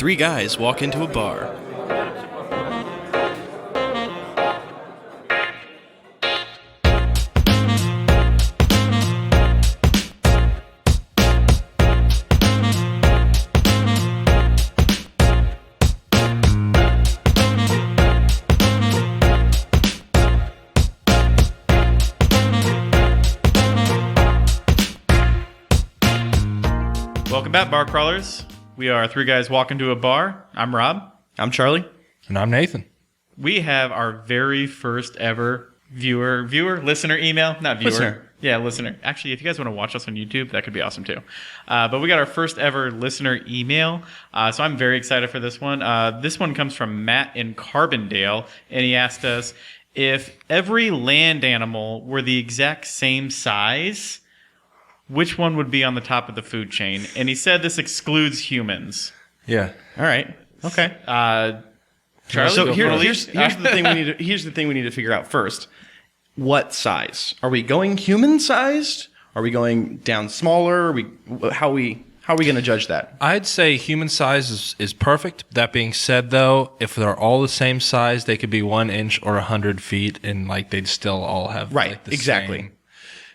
Three guys walk into a bar. Welcome back, bar crawlers. We are three guys walking to a bar. I'm Rob. I'm Charlie. And I'm Nathan. We have our very first ever listener email. Not viewer. Listener. Yeah, listener. Actually, if you guys want to watch us on YouTube, that could be awesome too. But we got our first ever listener email. So I'm very excited for this one. This one comes from Matt in Carbondale. And he asked us, if every land animal were the exact same size, which one would be on the top of the food chain? And he said this excludes humans. Yeah. All right. Okay. Charlie, So here's the thing we need to figure out first. What size? Are we going human sized? Are we going down smaller? How are we going to judge that? I'd say human size is perfect. That being said, though, if they're all the same size, they could be 1 inch or 100 feet, and like they'd still all have the exactly. same.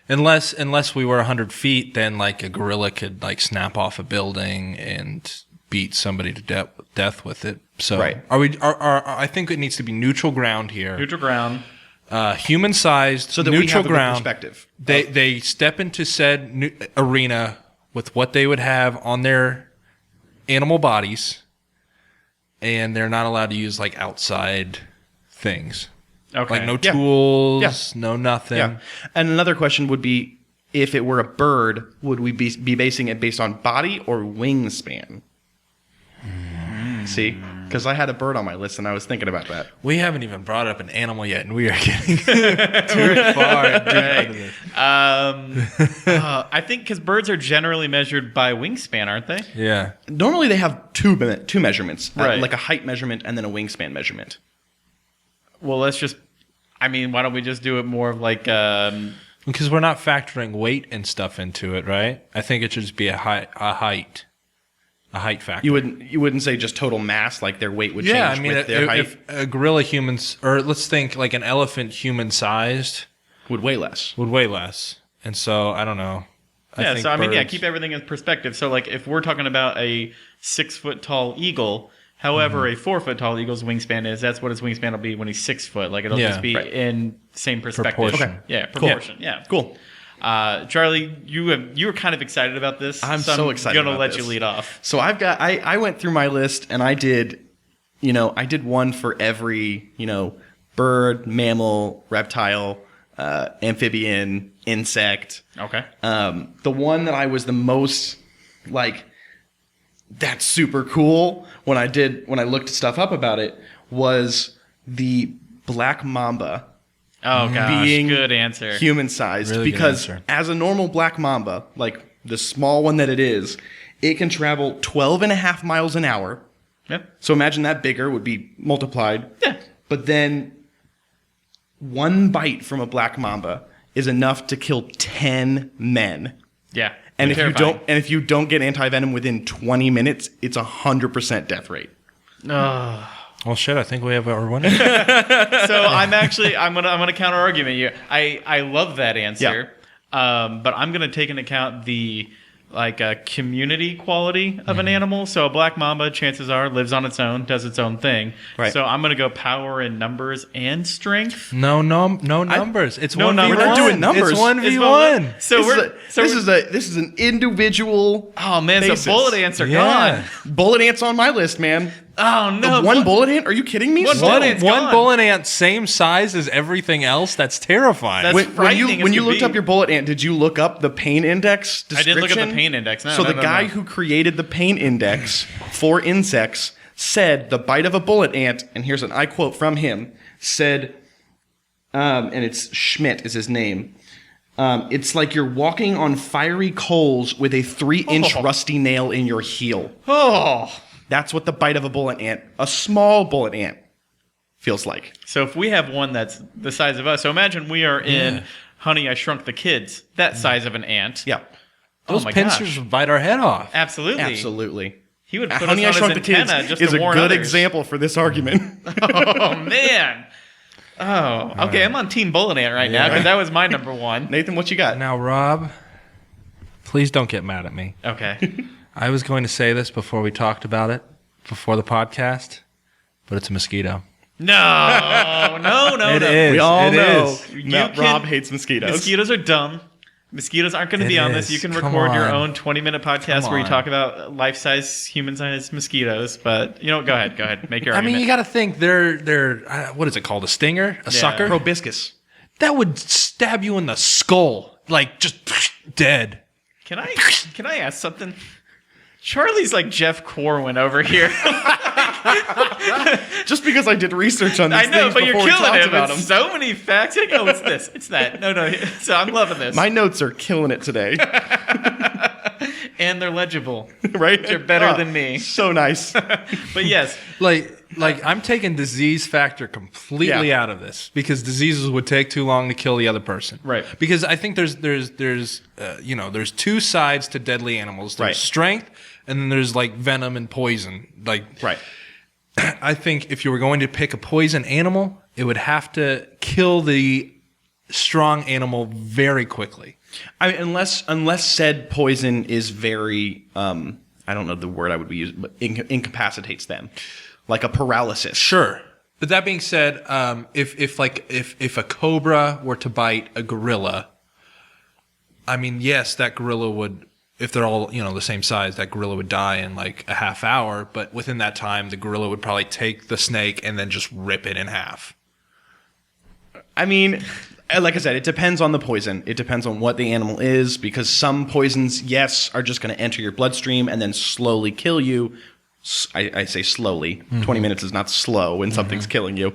Unless we were 100 feet, then like a gorilla could like snap off a building and beat somebody to death with it. So right. I think it needs to be neutral ground here. Neutral ground. Human sized, So that neutral we have a good ground. perspective. They step into said arena with what they would have on their animal bodies, and they're not allowed to use like outside things. Okay. Like no tools, Yeah. no nothing. Yeah. And another question would be, if it were a bird, would we be basing it based on body or wingspan? See? Because I had a bird on my list and I was thinking about that. We haven't even brought up an animal yet, and we are getting too far into this. I think because birds are generally measured by wingspan, aren't they? Yeah. Normally they have two measurements, Right. like a height measurement and then a wingspan measurement. Well, why don't we just do it more of like, Because we're not factoring weight and stuff into it, right? I think it should just be a height factor. You wouldn't say just total mass, like their weight would change with their height. if a gorilla humans, or let's think like an elephant human-sized Would weigh less. would weigh less. And so, I don't know. yeah, keep everything in perspective. So, like, if we're talking about a 6 foot tall eagle, however, a 4 foot tall eagle's wingspan is, that's what his wingspan will be when he's 6 foot. Like, it'll just be in same perspective. Proportion. Okay. Yeah, proportion. Cool. Yeah. Cool. Charlie, you were kind of excited about this. I'm so excited I'm gonna about let you this. lead off. So I went through my list and I did one for every, bird, mammal, reptile, amphibian, insect. Okay. The one that I was the most like, that's super cool when I looked stuff up about it was the black mamba. Oh gosh, being good answer. Human sized, Really good because answer. as a normal black mamba, like the small one that it can travel 12 and a half miles an hour. Yep. So imagine that bigger would be multiplied. Yeah. But then one bite from a black mamba is enough to kill 10 men. Yeah. And Terrifying. if you don't get anti-venom within 20 minutes, it's 100% death rate. Well, shit, I think we have our winner. So I'm gonna counter argument you. I love that answer. But I'm gonna take into account the community quality of an animal. So a black mamba, chances are, lives on its own, does its own thing. Right. So I'm gonna go power in numbers and strength. No numbers. It's No 1v1. numbers. We're not doing numbers. It's 1v1. So This is an individual. Oh man, basis. so bullet ants are Yeah. gone. Bullet ants on my list, man. Oh no, One bullet ant? Are you kidding me? One Still? bullet ant- One gone. bullet ant, same size as everything else. That's terrifying. That's When frightening as you could looked be. up your bullet ant, did you look up the pain index I description? did look up the pain index. No, So no, the no, guy no. who created the pain index for insects said the bite of a bullet ant, and here's an I quote from him, said, and it's Schmidt is his name, it's like you're walking on fiery coals with a 3-inch rusty nail in your heel. Oh. That's what the bite of a bullet ant, a small bullet ant, feels like. So if we have one that's the size of us, so imagine we are in Honey, I Shrunk the Kids, that size of an ant. Yeah. Those oh my pincers gosh. would bite our head off. Absolutely. Absolutely. He would put Honey, I us on Shrunk his the Kids antenna just is to a warn good others. example for this argument. Oh, man. Oh, okay. I'm on Team Bullet Ant right now because that was my number one. Nathan, what you got? Now, Rob, please don't get mad at me. Okay. I was going to say this before we talked about it, before the podcast, but it's a mosquito. No. It is. We all It know is. Rob hates mosquitoes. Mosquitoes are dumb. Mosquitoes aren't going to It be on is. this. You can Come record your on. own 20-minute podcast Come where you on. talk about life-size, human-sized mosquitoes. But, you know, go ahead. Make your I argument. mean, you got to think they're what is it called? A stinger? A sucker? Proboscis. That would stab you in the skull, like just dead. Can I ask something? Charlie's like Jeff Corwin over here. Just because I did research on these I know, things but you're before we killing talked him. about It's them. so many facts. Like, oh, it's this, it's that. No. So I'm loving this. My notes are killing it today. And they're legible. Right? They're better than me. So nice. But yes, Like I'm taking disease factor completely Yeah. out of this because diseases would take too long to kill the other person. Right. Because I think there's two sides to deadly animals. There's Right. strength, and then there's like venom and poison. Like Right. I think if you were going to pick a poison animal, it would have to kill the strong animal very quickly. I mean, unless said poison is very, I don't know the word I would be using, but incapacitates them, like a paralysis. Sure. But that being said, if a cobra were to bite a gorilla, I mean, yes, that gorilla would, if they're all, the same size, that gorilla would die in like a half hour. But within that time, the gorilla would probably take the snake and then just rip it in half. I mean, like I said, it depends on the poison. It depends on what the animal is, because some poisons, yes, are just going to enter your bloodstream and then slowly kill you. I say slowly. 20 minutes is not slow when something's killing you.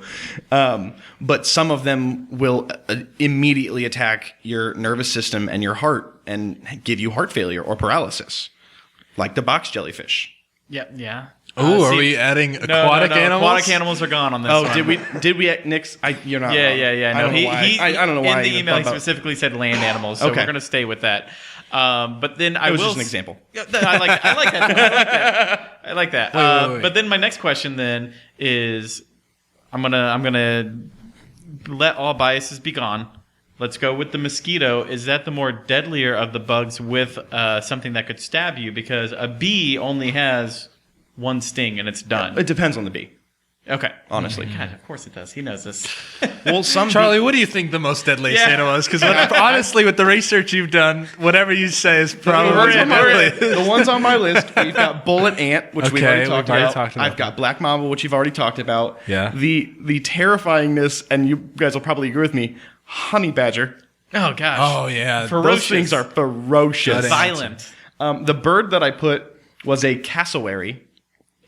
But some of them will immediately attack your nervous system and your heart and give you heart failure or paralysis, like the box jellyfish. yeah. Oh, are we adding aquatic animals? Aquatic animals are gone on this one. Did we Nick's? You're not. Yeah. I don't know why. I don't know why. In the I email, he thought about- specifically said land animals, so Okay. we're going to stay with that. But then I It was will just an example. Yeah, I like that. I like that. Wait. But then my next question then is, I'm gonna let all biases be gone. Let's go with the mosquito. Is that the more deadlier of the bugs with something that could stab you? Because a bee only has one sting and it's done. It depends on the bee. Okay. Honestly. God, of course it does. He knows this. Well, some Charlie, what do you think the most deadliest Yeah. animal is? Because honestly, with the research you've done, whatever you say is The probably ones on my deadly. list- the ones on my list, we've got bullet ant, which we've Okay, already we've talked already about. talked about I've got black mamba, which you've already talked about. Yeah. The terrifyingness, and you guys will probably agree with me, honey badger. Oh gosh. Oh, yeah. Ferocious. Those things are ferocious. That Violent. The bird that I put was a cassowary,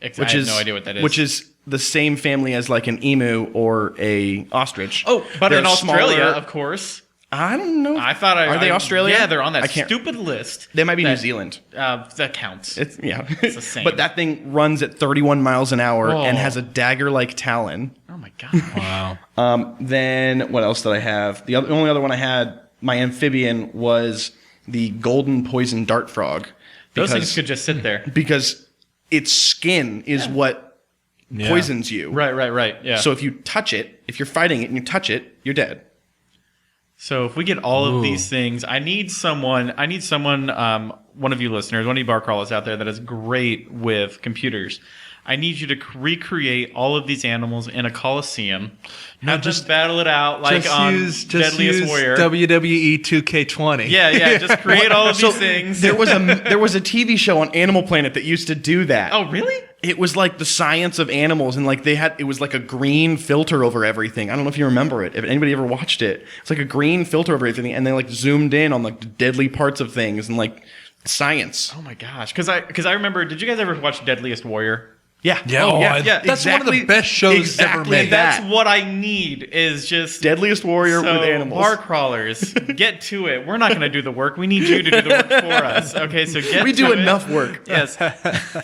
I which have is no idea what that is. Which is the same family as like an emu or a ostrich. Oh, but They're in Australia, smaller- of course. I don't know. I thought Are they Australian? Yeah, they're on that I can't- stupid list. They might be that- New Zealand. That counts. It's the same. But that thing runs at 31 miles an hour Whoa. and has a dagger-like talon. Oh my god. Wow. Then what else did I have? The only other one I had, my amphibian, was the golden poison dart frog. Those things could just sit there. Because its skin is what poisons you. Right. Yeah. So if you touch it, if you're fighting it and you touch it, you're dead. So if we get all of these things, I need someone, one of you listeners, one of you bar crawlers out there that is great with computers. I need you to recreate all of these animals in a coliseum. Have just battle it out like on Deadliest Warrior. WWE 2K20. Yeah. Just create all of these things. There was a TV show on Animal Planet that used to do that. Oh, really? It was like the science of animals, and like it was like a green filter over everything. I don't know if you remember it. If anybody ever watched it, it's like a green filter over everything, and they like zoomed in on like the deadly parts of things and like science. Oh my gosh. Because I remember. Did you guys ever watch Deadliest Warrior? Yeah. Yeah, Oh, yeah. yeah. That's one of the best shows ever made. That's what I need is just Deadliest Warrior so with animals. bar crawlers, get to it. We're not going to do the work. We need you to do the work for us. Okay, so get We to do it. enough work. Yes.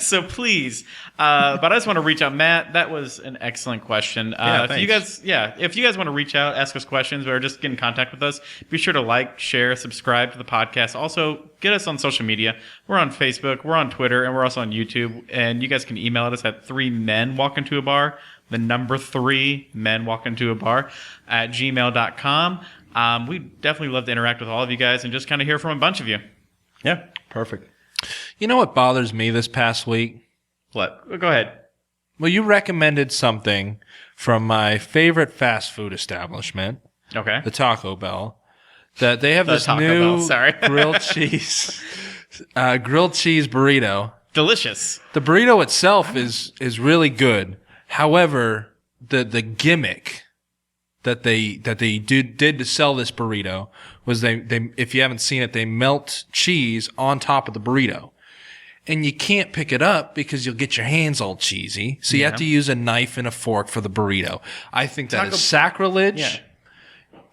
So please. But I just want to reach out, Matt. That was an excellent question. If you guys want to reach out, ask us questions, or just get in contact with us, be sure to like, share, subscribe to the podcast. Also, get us on social media. We're on Facebook, we're on Twitter, and we're also on YouTube. And you guys can email us at 3menwalkintoabar, the number 3 men walk into a bar at gmail.com. We definitely love to interact with all of you guys and just kind of hear from a bunch of you. Yeah. Perfect. You know what bothers me this past week? What? Go ahead. Well, you recommended something from my favorite fast food establishment, Okay. the Taco Bell, that they have The this Taco new Bell, sorry. grilled cheese burrito. Delicious. The burrito itself is really good. However, the gimmick that they did to sell this burrito was they if you haven't seen it, they melt cheese on top of the burrito. And you can't pick it up because you'll get your hands all cheesy. So you have to use a knife and a fork for the burrito. I think that is sacrilege. Yeah.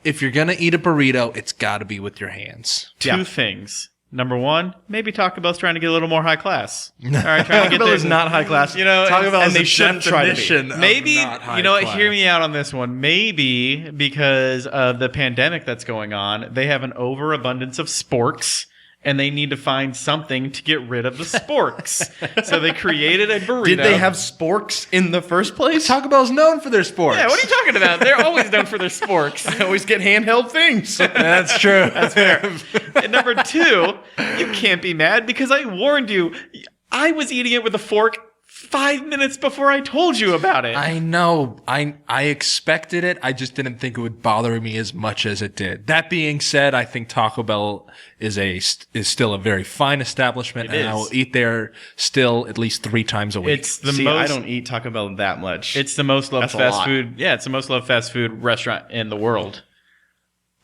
If you're going to eat a burrito, it's got to be with your hands. Two things. Number one, maybe Taco Bell's trying to get a little more high class. All right, trying to Taco get Bell the- is not high class. You know, Taco Bell and is they the shouldn't try to be. definition of Maybe, not high you know what, class. hear me out on this one. Maybe because of the pandemic that's going on, they have an overabundance of sporks, and they need to find something to get rid of the sporks. So they created a burrito. Did they have sporks in the first place? Taco Bell's known for their sports. Yeah, what are you talking about? They're always known for their sporks. I always get handheld things. That's true. That's fair. And number two, you can't be mad because I warned you. I was eating it with a fork 5 minutes before I told you about it. I know. I expected it. I just didn't think it would bother me as much as it did. That being said, I think Taco Bell is still a very fine establishment, It and I is. will eat there still at least 3 times a week. It's the See, most. I don't eat Taco Bell that much. It's the most loved That's a fast lot. food. Yeah, it's the most loved fast food restaurant in the world.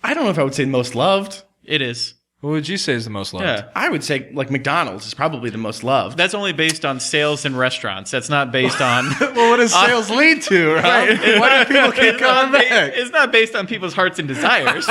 I don't know if I would say most loved. It is. What would you say is the most loved? Yeah. I would say like McDonald's is probably the most loved. That's only based on sales in restaurants. That's not based on. Well, what does sales lead to, right? Why do people keep It's not coming ba- back? It's not based on people's hearts and desires.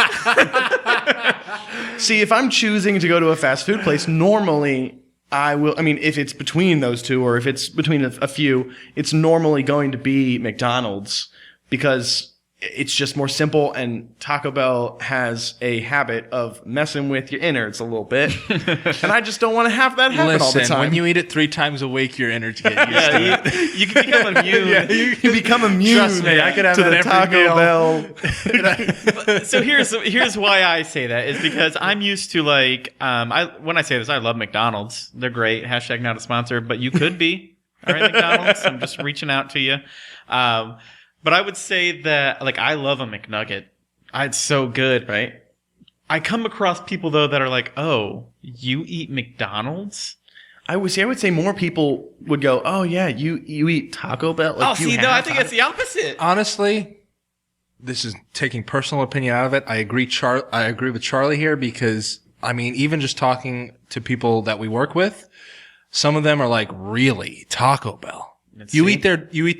See, if I'm choosing to go to a fast food place, normally I will. I mean, if it's between those two, or if it's between a few, it's normally going to be McDonald's because it's just more simple, and Taco Bell has a habit of messing with your innards a little bit, and I just don't want to have that happen all the Listen, time. when you eat it 3 times a week, your energy gets used to Yeah, it. you can become immune. you become immune Trust me, I could have to that the every Taco meal. Bell. So here's why I say that is because I'm used to like when I say this, I love McDonald's. They're great. Hashtag not a sponsor, but you could be. All right, McDonald's. I'm just reaching out to you. But I would say that like I love a McNugget. It's so good, right? I come across people though that are like, "Oh, you eat McDonald's?" I would say more people would go, "Oh yeah, you eat Taco Bell." Like, Oh, you see, no, have I think Taco- it's the opposite. Honestly, this is taking personal opinion out of it. I agree with Charlie here because I mean, even just talking to people that we work with, some of them are like, "Really, Taco Bell?" You eat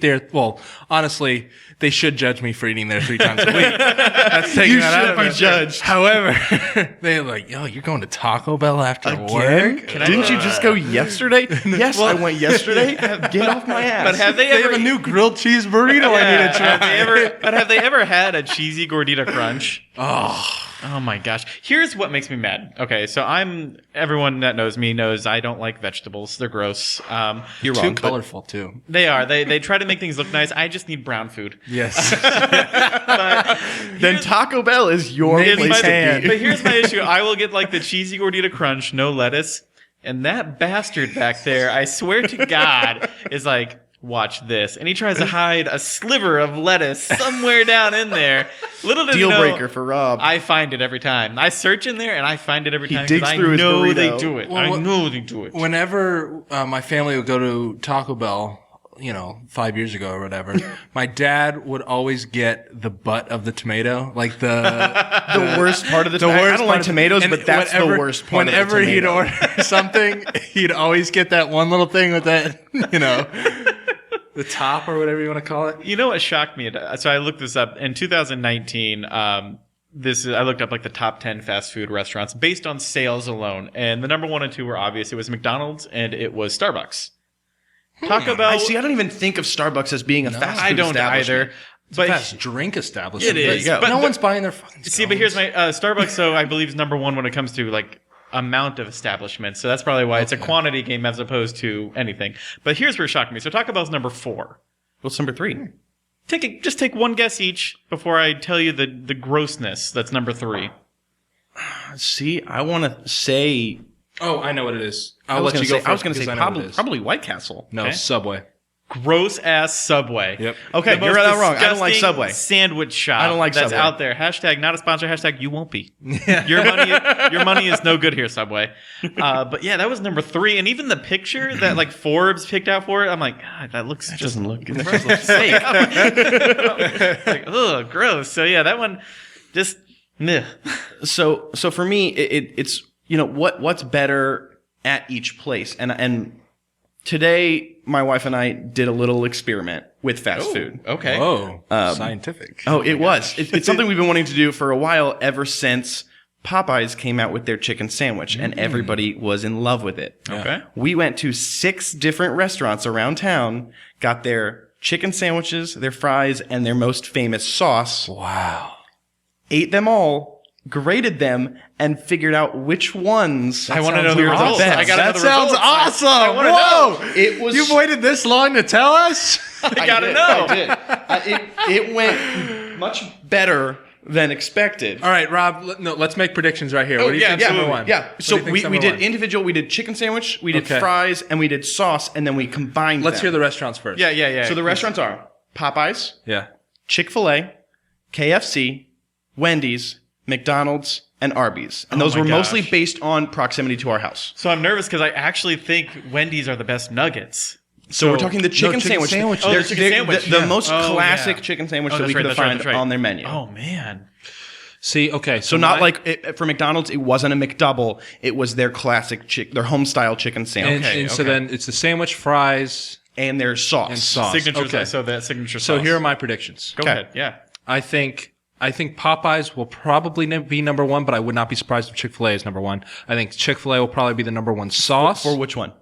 there. Well, honestly, they should judge me for eating there 3 times a week. That's taking You that out should of be it. judged. However, they're like, "Yo, you're going to Taco Bell after work?" Didn't you just go yesterday? Yes, I went yesterday. Get off my ass. But have they They ever have a new grilled cheese burrito I need to try. have they ever had a cheesy gordita crunch? Oh my gosh. Here's what makes me mad. Okay, so everyone that knows me knows I don't like vegetables. They're gross. You're Too wrong. but colorful too. They are. They try to make things look nice. I just need brown food. Yes. But then Taco Bell is your here's place my, to be. but here's my issue. I will get like the cheesy gordita crunch, no lettuce. And that bastard back there, I swear to God, is like, watch this. And he tries to hide a sliver of lettuce somewhere down in there. Little does he Deal know, breaker for Rob. I find it every time. I search in there and I find it every time. 'cause digs I through his know burrito. they do it. I Well, know they do it. Whenever my family would go to Taco Bell, 5 years ago or whatever, my dad would always get the butt of the tomato, like the worst part of the tomato. I don't like tomatoes, but that's the worst part of the Whenever he'd tomato. order something, he'd always get that one little thing with that, The top or whatever you want to call it. You know what shocked me? So I looked this up in 2019. I looked up like the top 10 fast food restaurants based on sales alone, and the number 1 and 2 were obvious. It was McDonald's and it was Starbucks. Talk about. I don't even think of Starbucks as being a fast food I don't establishment. either. It's a fast drink establishment. It is. But no one's buying their fucking See, but here's my Starbucks. So I believe is number 1 when it comes to like amount of establishments. So that's probably why it's a quantity game as opposed to anything. But here's where it shocked me. So Taco Bell's number 4. What's number 3? Just take one guess each before I tell you the grossness. That's number 3. See, I want to say. Oh, I know what it is. I was going to say probably probably White Castle. No, Okay. Subway. Gross ass Subway. Yep. Okay, The you're most right wrong. I don't like disgusting Subway. Sandwich shop. I don't like that's Subway. out there. Hashtag not a sponsor. Hashtag you won't be. Your money is no good here, Subway. But yeah, that was number 3, and even the picture that like Forbes picked out for it, I'm like, God, that looks just Doesn't look good. fake. Like, ugh, gross. So yeah, that one just meh. So for me, it's what's better at each place, and today my wife and I did a little experiment with fast food. Okay. Whoa. Scientific. Oh, it was. It's something we've been wanting to do for a while, ever since Popeyes came out with their chicken sandwich, and everybody was in love with it. Okay. We went to 6 different restaurants around town, got their chicken sandwiches, their fries, and their most famous sauce, Wow. ate them all, graded them, and figured out which ones I want to know the were results. best. I gotta know That the sounds results. awesome. I wanna know. It was. You've waited this long to tell us? I gotta know. I did. It went much better than expected. All right, Rob, let's make predictions right here. What do you yeah, think absolutely. number 1? Yeah. What So do you think's we number did 1? individual. We did chicken sandwich, we did Okay. fries, and we did sauce, and then we combined Let's them. hear the restaurants first. Yeah. So the restaurants are Popeyes, Yeah. Chick-fil-A, KFC, Wendy's, McDonald's, and Arby's. And Oh those my were mostly gosh. based on proximity to our house. So I'm nervous because I actually think Wendy's are the best nuggets. So we're talking the chicken chicken sandwich. sandwich. Oh, They're- the chicken they're sandwich. The Yeah. most Oh, classic yeah. chicken sandwich Oh, that we that's could right, find that's right. on their menu. Oh man. See, okay. So not like for McDonald's, it wasn't a McDouble. It was their classic their home style chicken sandwich And so then it's the sandwich, fries, and their sauce. and sauce. Signature. Okay. So that signature. So sauce. here are my predictions. Go ahead. Yeah. I think Popeyes will probably be number 1, but I would not be surprised if Chick-fil-A is number 1. I think Chick-fil-A will probably be the number 1 sauce. For which one?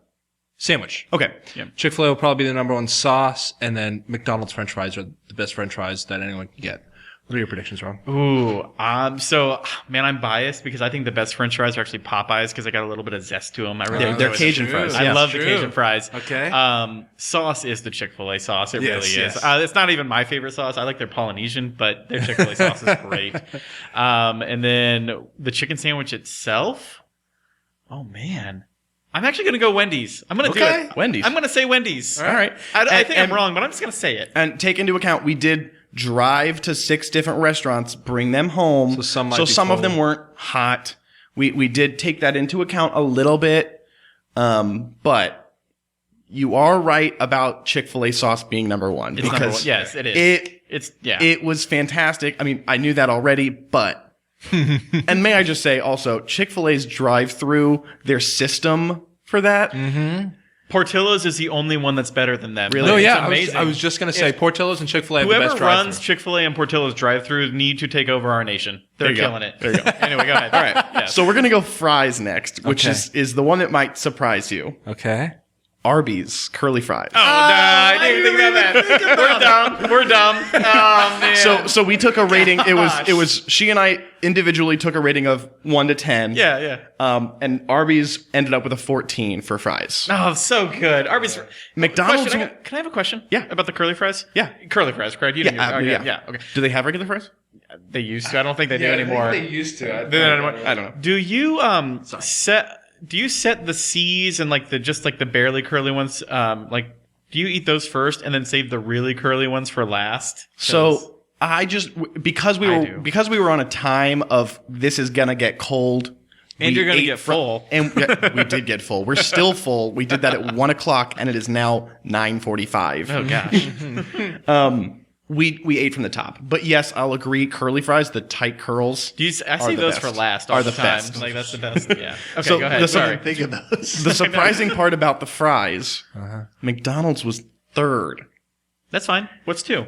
Sandwich. Okay. Chick-fil-A will probably be the number 1 sauce, and then McDonald's French fries are the best French fries that anyone can get. What are your predictions, Rob? Ooh. So man, I'm biased because I think the best French fries are actually Popeyes because they got a little bit of zest to them. I really They're enjoy Cajun them. fries. I yeah. love the True. Cajun fries. Okay. Sauce is the Chick-fil-A sauce. It Yes, really is. yes. It's not even my favorite sauce. I like their Polynesian, but their Chick-fil-A sauce is great. And then the chicken sandwich itself. Oh man. I'm actually going to go Wendy's. I'm going to do Okay. it. Wendy's. I'm going to say Wendy's. All right. I think And- I'm wrong, but I'm just going to say it. And take into account, we did drive to 6 different restaurants, bring them home. So some might so be some of cold. them weren't hot. We did take that into account a little bit. But you are right about Chick-fil-A sauce being number 1. It's because number 1. Yes, it is. It It was fantastic. I mean, I knew that already, but and may I just say also, Chick-fil-A's drive-through, their system for that. Portillo's is the only one that's better than them. Really? No, It's yeah, amazing. I was just going to say Portillo's and Chick-fil-A have the Whoever best runs drive-thru. Chick-fil-A and Portillo's drive-thru need to take over our nation. They're There you go. killing it. There you go. Anyway, go ahead. All right. Yes. So we're gonna go fries next, which Okay. is the one that might surprise you. Okay. Arby's curly fries. Oh, no, I didn't think about that. We're dumb. Oh, man. So we took a rating. It Gosh. was she and I individually took a rating of 1 to 10. yeah. And Arby's ended up with a 14 for fries. Oh, so good. Arby's. McDonald's- Question, can I have a question? Yeah. About the curly fries? Yeah. Curly fries, correct? You didn't Yeah, okay, yeah. yeah. Okay. Do they have regular fries? They used to. I don't think they do anymore. used to. They don't anymore. I don't know. Do you set the C's and like the barely curly ones? Do you eat those first and then save the really curly ones for last? 'Cause- So I just because we were on a time of this is gonna get cold. And we you're gonna ate get full. And we did get full. We're still full. We did that at 1 o'clock, and it is now 9:45. oh gosh. We ate from the top, but yes, I'll agree. Curly fries, the tight curls. I are save the those best. for last. All Are the the time. best. Like that's the best. Yeah. Okay, So go ahead. the- Sorry. The surprising part about the fries, McDonald's was third. That's fine. What's 2?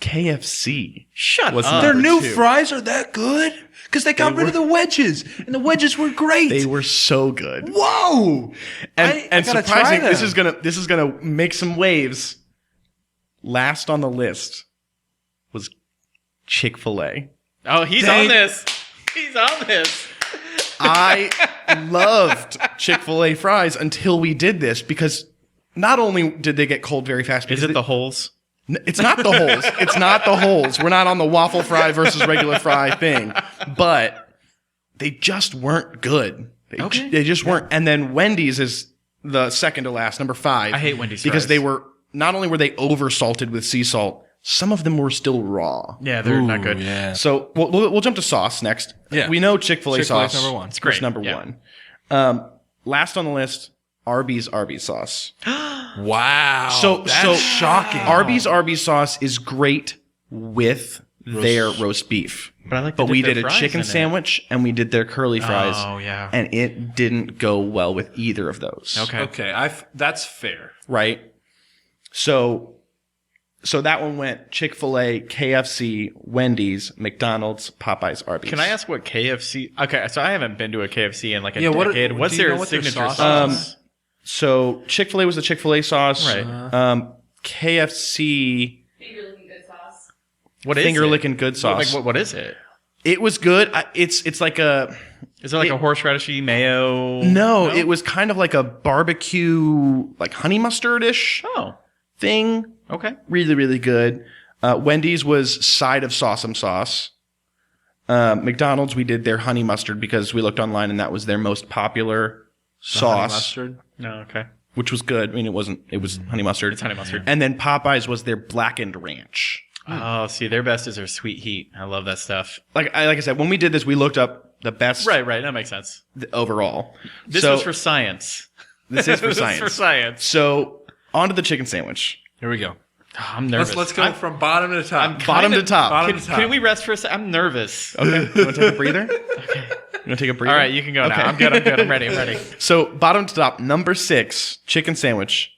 KFC. Shut was up. Their number new 2. fries are that good? Because they got rid of the wedges, and the wedges were great. They were so good. Whoa! And I gotta try surprising, them. this is gonna make some waves. Last on the list was Chick-fil-A. Oh, he's on this. He's on this. I loved Chick-fil-A fries until we did this because not only did they get cold very fast. Is it the holes? It's not the holes. It's not the holes. We're not on the waffle fry versus regular fry thing. But they just weren't good. They just weren't. And then Wendy's is the second to last, number 5. I hate Wendy's because fries. they were not only were they over salted with sea salt, some of them were still raw. Yeah, they're not good. Yeah. So we'll jump to sauce next. Yeah. We know Chick-fil-A Chick-fil-A's sauce. number 1. It's great. Is number Yeah. 1. Last on the list, Arby's sauce. Wow. So shocking. Arby's sauce is great with their roast beef. But I like to But dip we their did a fries chicken in it. sandwich and we did their curly fries. Oh, yeah. And it didn't go well with either of those. Okay. Okay, that's fair. Right? So that one went Chick-fil-A, KFC, Wendy's, McDonald's, Popeyes, Arby's. Can I ask what KFC? Okay, so I haven't been to a KFC in like a Yeah, what- decade. do What's you know their what their signature sauce sauce? So Chick-fil-A was the Chick-fil-A sauce. Right. KFC, Finger licking good sauce. What is finger it? licking good sauce. Like what is it? It was good. It's like a Is it like a horseradishy mayo? no. It was kind of like a barbecue, like honey mustard-ish Oh, thing. okay. Really, really good. Wendy's was side of Sawsome sauce. McDonald's, we did their honey mustard because we looked online and that was their most popular sauce, Mustard. No, okay. which was good. I mean, it was honey mustard. It's honey mustard. And then Popeyes was their blackened ranch. Oh, see, their best is their sweet heat. I love that stuff. Like I said, when we did this, we looked up the best Right. That makes sense. overall. This So- was for science. this is for This is science. for science. So on to the chicken sandwich. Here we go. Oh, I'm nervous. Let's go from bottom to top. Bottom to top. Bottom to top. Can we rest for a second? I'm nervous. Okay. You want to take a breather? Okay. You want to take a breather? All right, you can go now. I'm good. I'm ready. I'm ready. So bottom to top, number 6 chicken sandwich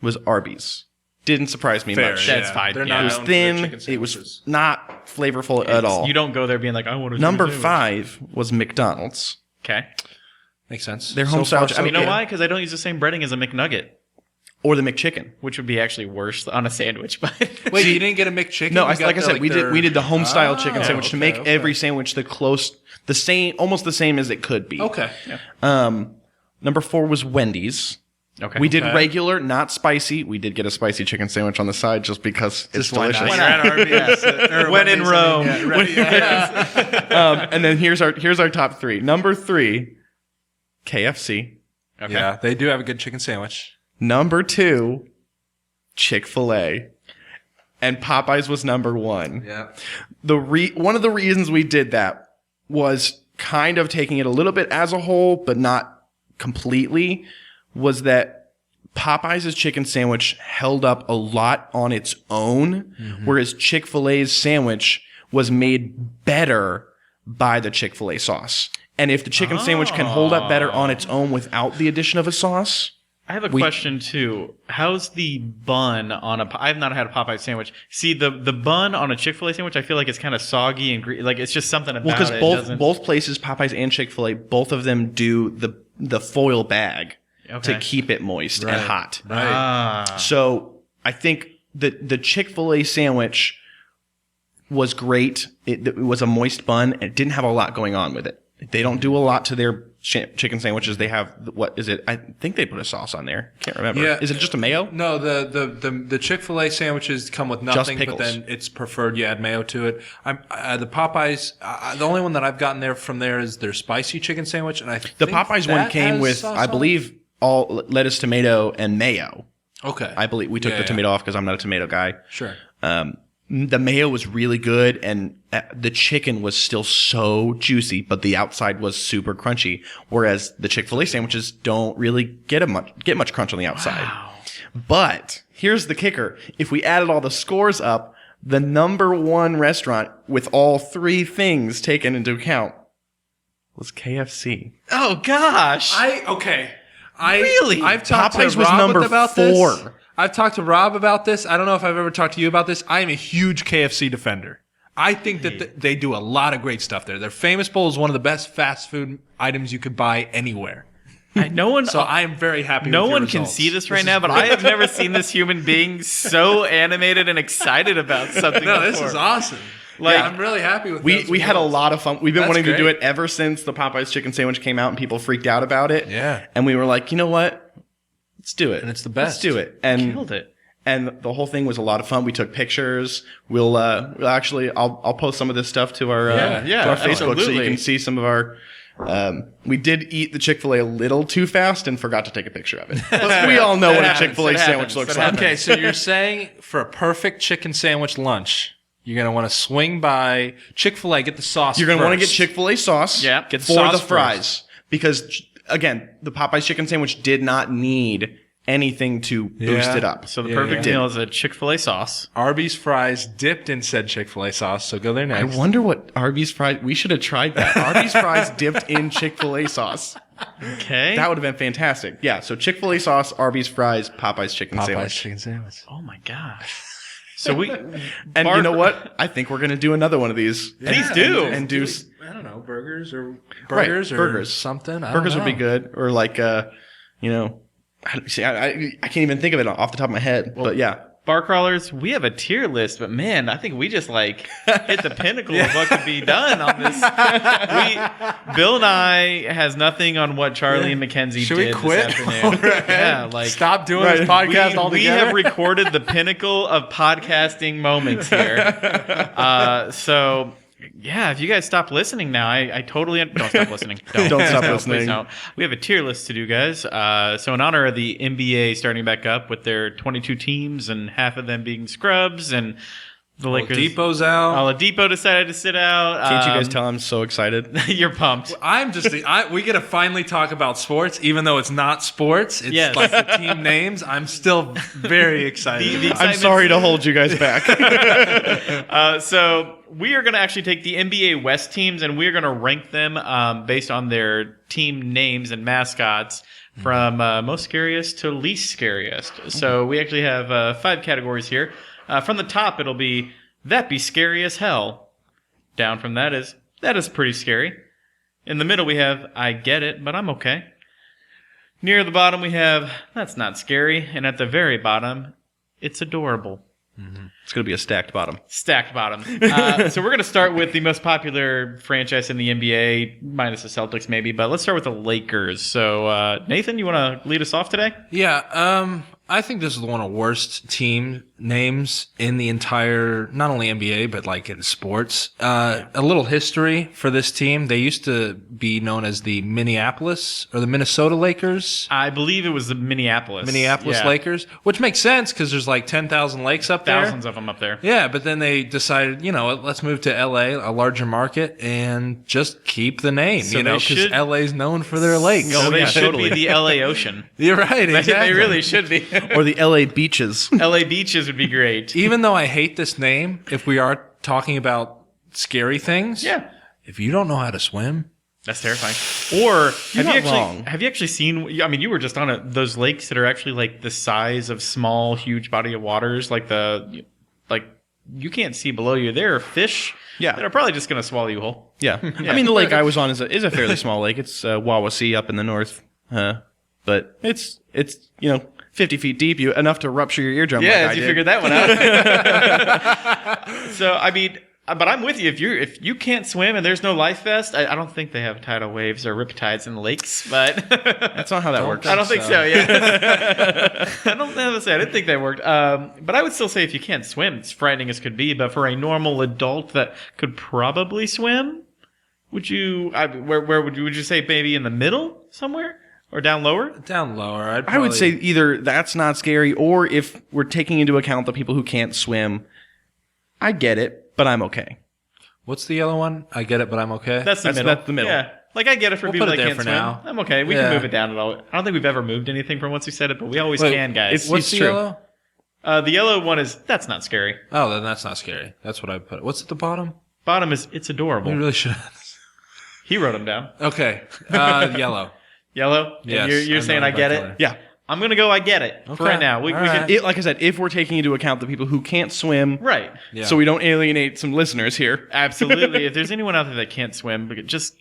was Arby's. Didn't surprise me Fair, much. That's fine. They're Yeah. not It was known for their thin. chicken It was sandwiches. not flavorful at all. You don't go there being like, I want to. Number 5 was McDonald's. Okay. Makes sense. Their home style- I mean, You know Yeah. why? Because I don't use the same breading as a McNugget, Or the McChicken. which would be actually worse on a sandwich. But Wait, you didn't get a McChicken? No, You like got I said, their- we did the home style chicken sandwich to okay, make okay. every sandwich the same, almost the same as it could be. Okay. Number 4 was Wendy's. okay. We did Okay. regular, not spicy. We did get a spicy chicken sandwich on the side just because it's why not? delicious. You're at Arby's. Or When in Wendy's, Rome. I mean, yeah, And then here's our top 3. Number 3, KFC. Okay. Yeah, they do have a good chicken sandwich. Number 2, Chick-fil-A. And Popeyes was number 1. Yeah. One of the reasons we did that was kind of taking it a little bit as a whole, but not completely, was that Popeyes' chicken sandwich held up a lot on its own, whereas Chick-fil-A's sandwich was made better by the Chick-fil-A sauce. And if the chicken sandwich can hold up better on its own without the addition of a sauce, I have a question too. How's the bun on a? I've not had a Popeye sandwich. See the bun on a Chick-fil-A sandwich. I feel like it's kind of soggy and like it's just something about well, because it. both places, Popeyes and Chick-fil-A, both of them do the foil bag Okay. to keep it moist and hot. Right. So I think the Chick-fil-A sandwich was great. It was a moist bun. And it didn't have a lot going on with it. They don't do a lot to their chicken sandwiches. They have, what is it? I think they put a sauce on there. Can't remember. Yeah. Is it just a mayo? No, the Chick-fil-A sandwiches come with nothing, but pickles. then it's preferred you add mayo to it. The Popeyes, the only one that I've gotten there from there is their spicy chicken sandwich, and I think The Popeyes one that came has with, sauce I on it. believe, all lettuce, tomato, and mayo. Okay, I believe we took Yeah, the yeah. tomato off because I'm not a tomato guy. Sure. The mayo was really good, and the chicken was still so juicy, but the outside was super crunchy. Whereas the Chick-fil-A sandwiches don't really get much crunch on the outside. Wow. But here's the kicker: if we added all the scores up, the number 1 restaurant with all 3 things taken into account was KFC. Oh gosh. Really? I've talked Popeyes to was Robert number about 4. this. I've talked to Rob about this. I don't know if I've ever talked to you about this. I am a huge KFC defender. I think that they do a lot of great stuff there. Their famous bowl is one of the best fast food items you could buy anywhere. So I am very happy. No with your one can results. see this right now, but I have never seen this human being so animated and excited about something. No, before. this is awesome. Like, I'm really happy with We had a lot of fun. We've been That's wanting to do great. it ever since the Popeyes chicken sandwich came out and people freaked out about it. Yeah. And we were like, you know what? Let's do it. And it's the Let's best. do it. And killed it. And the whole thing was a lot of fun. We took pictures. We'll actually I'll post some of this stuff to our to our Facebook so absolutely. you can see some of our. We did eat the Chick-fil-A a little too fast and forgot to take a picture of it. But we all know what a Chick-fil-A It sandwich happens. looks It like. happens. Okay, so you're saying for a perfect chicken sandwich lunch, you're going to want to swing by Chick-fil-A, get the sauce You're going to want to get first. Chick-fil-A sauce Yeah. Get the for sauce the first. fries. Because, again, the Popeyes chicken sandwich did not need anything to boost Yeah. it up. So the Yeah, perfect yeah. meal is a Chick-fil-A sauce. Arby's fries dipped in said Chick-fil-A sauce, so go there I next. wonder what Arby's fries... We should have tried that. Arby's fries dipped in Chick-fil-A sauce. Okay. That would have been fantastic. Yeah, so Chick-fil-A sauce, Arby's fries, Popeyes chicken Popeyes sandwich. chicken sandwich. Oh my gosh. So we And you know what? I think we're going to do another one of these. Please do. And do... I don't know, burgers or burgers. something. I Burgers don't would be know. good. Or like, see, I can't even think of it off the top of my head. But yeah. Bar crawlers, we have a tier list, but man, I think we just hit the pinnacle of what could be done on this. Bill and I has nothing on what Charlie and Mackenzie Should did we quit? this afternoon. Yeah, like Stop doing this podcast we altogether. have recorded the pinnacle of podcasting moments here. So yeah, if you guys stop listening now, I totally don't stop listening. Don't stop No, listening. please don't. We have a tier list to do, guys. So in honor of the NBA starting back up with their 22 teams and half of them being scrubs and the Lakers. Depot's out. Oladipo decided to sit out. Can't you guys tell I'm so excited? You're pumped. I'm just we get to finally talk about sports, even though it's not sports. It's Yes. like the team names. I'm still very excited. The I'm excitement's- sorry to hold you guys back. So we are going to actually take the NBA West teams and we're going to rank them based on their team names and mascots from most scariest to least scariest. So we actually have 5 categories here. From the top, it'll be that be scary as hell. Down from that is pretty scary. In the middle, we have I get it, but I'm okay. Near the bottom, we have that's not scary. And at the very bottom, it's adorable. It's going to be a stacked bottom. Stacked bottom. So we're going to start with the most popular franchise in the NBA, minus the Celtics maybe, but let's start with the Lakers. So Nathan, you want to lead us off today? Yeah, I think this is one of the worst team names in the entire, not only NBA, but like in sports. A little history for this team. They used to be known as the Minneapolis or the Minnesota Lakers. I believe it was the Minneapolis. Yeah. Lakers, which makes sense because there's like 10,000 lakes up there. Thousands of them up there. Yeah, but then they decided, let's move to LA, a larger market, and just keep the name, So because they should- LA's known for their lakes. So they yeah, should totally. be the LA Ocean. You're right, exactly. They really should be. Or the LA beaches. LA beaches would be great. Even though I hate this name, if we are talking about scary things, Yeah. if you don't know how to swim, That's terrifying. Or You're not have wrong. you actually seen? I mean, you were just on those lakes that are actually like the size of small, huge body of waters. Like you can't see below you. There are fish. Yeah. that are probably just going to swallow you whole. Yeah. I mean, the lake I was on is a fairly small lake. It's Wawasee up in the north. But it's 50 feet deep, enough to rupture your eardrum. Yeah, like as I you did. figured that one out. So I mean, but I'm with you. If you can't swim and there's no life vest, I don't think they have tidal waves or riptides in the lakes. But That's not how that works. I don't think so. Yeah, I don't know. I didn't think that worked. But I would still say if you can't swim, it's frightening as could be. But for a normal adult that could probably swim, would you? Where would you say maybe in the middle somewhere or down lower? down lower, I would say either that's not scary, or if we're taking into account the people who can't swim, I get it, but I'm okay. What's the yellow one? I get it, but I'm okay. That's the middle. That's the middle. Yeah. Like I get it for We'll people put that it there can't for swim. now. I'm okay. We Yeah. can move it down at all. I don't think we've ever moved anything from once we said it, but we always Wait, can, guys. What's the true. yellow? The yellow one is that's not scary. Oh, then that's not scary. That's what I put. What's at the bottom? Bottom is it's adorable. We really should. He wrote them down. Okay, yellow. Yellow. Yes, You're I saying know I get that it. color. Yeah. I'm going to go I get it for right now. We can, Like I said, if we're taking into account the people who can't swim, right. Yeah. so we don't alienate some listeners here. Absolutely. If there's anyone out there that can't swim, just,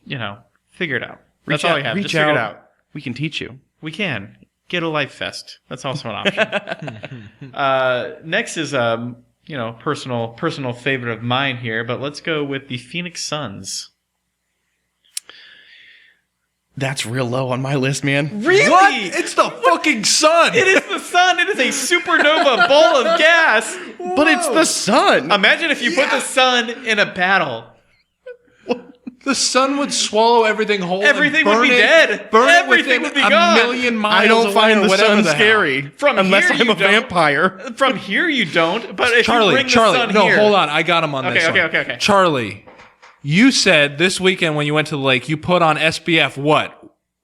figure it out. That's all we have. Just figure it out. We can teach you. We can. Get a life vest. That's also an option. Next is, personal favorite of mine here, but let's go with the Phoenix Suns. That's real low on my list, man. Really? What? It's the fucking sun. It is the sun. It is a supernova ball of gas. But it's the sun. Imagine if you put the sun in a battle. The sun would swallow everything whole. Everything and burn would be it, dead. Burn Everything it would be within gone. a million miles. I don't away find or the whatever sun hell. scary. From unless here, I'm you a don't. vampire. From here, you don't. But if you bring the sun no, here, hold on. I got him on this. Okay. Charlie, you said this weekend when you went to the lake, you put on SPF what?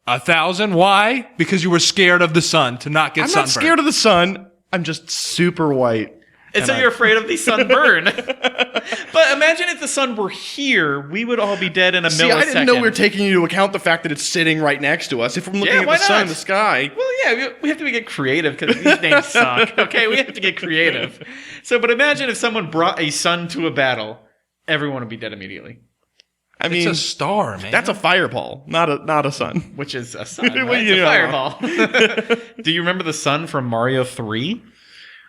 1,000? Why? Because you were scared of the sun to not get I'm sunburned. not scared of the sun. I'm just super white. And so you're afraid of the sunburn. But imagine if the sun were here, we would all be dead in a millisecond. See, I didn't know we were taking into account the fact that it's sitting right next to us. If I'm looking at why the sun not? in the sky. Well, yeah, we have to get creative because these names suck. Okay, we have to get creative. So, but imagine if someone brought a sun to a battle, everyone would be dead immediately. I mean, It's a star, man. that's a fireball, not a sun. Which is a sun, Well, right? It's a fireball. Do you remember the sun from Mario 3?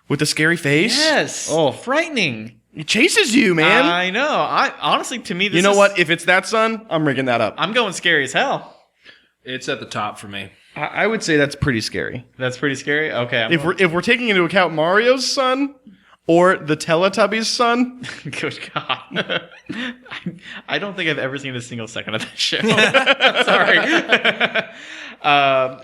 With a scary face? Yes. Oh, Frightening. it chases you, man. I know. Honestly, to me, this You know is, what? If it's that sun, I'm rigging that up. I'm going scary as hell. It's at the top for me. I would say that's pretty scary. That's pretty scary. Okay. If we're taking into account Mario's son or the Teletubbies' son, Good God. I don't think I've ever seen a single second of that show. Sorry.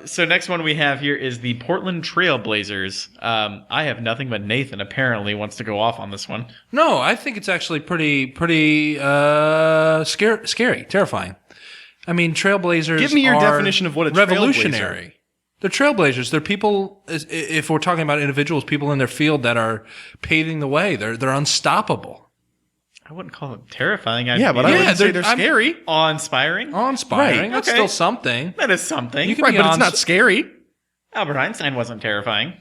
So next one we have here is the Portland Trail Blazers. I have nothing but Nathan apparently wants to go off on this one. No, I think it's actually pretty scary, terrifying. I mean, trailblazers. Give me your are definition of what a revolutionary. They're trailblazers. They're people. If we're talking about individuals, people in their field that are paving the way. They're unstoppable. I wouldn't call them terrifying. but I wouldn't say they're scary. Awe-inspiring. Awe-inspiring. Right, That's okay. still something. That is something. You can Right, be but it's not scary. Albert Einstein wasn't terrifying.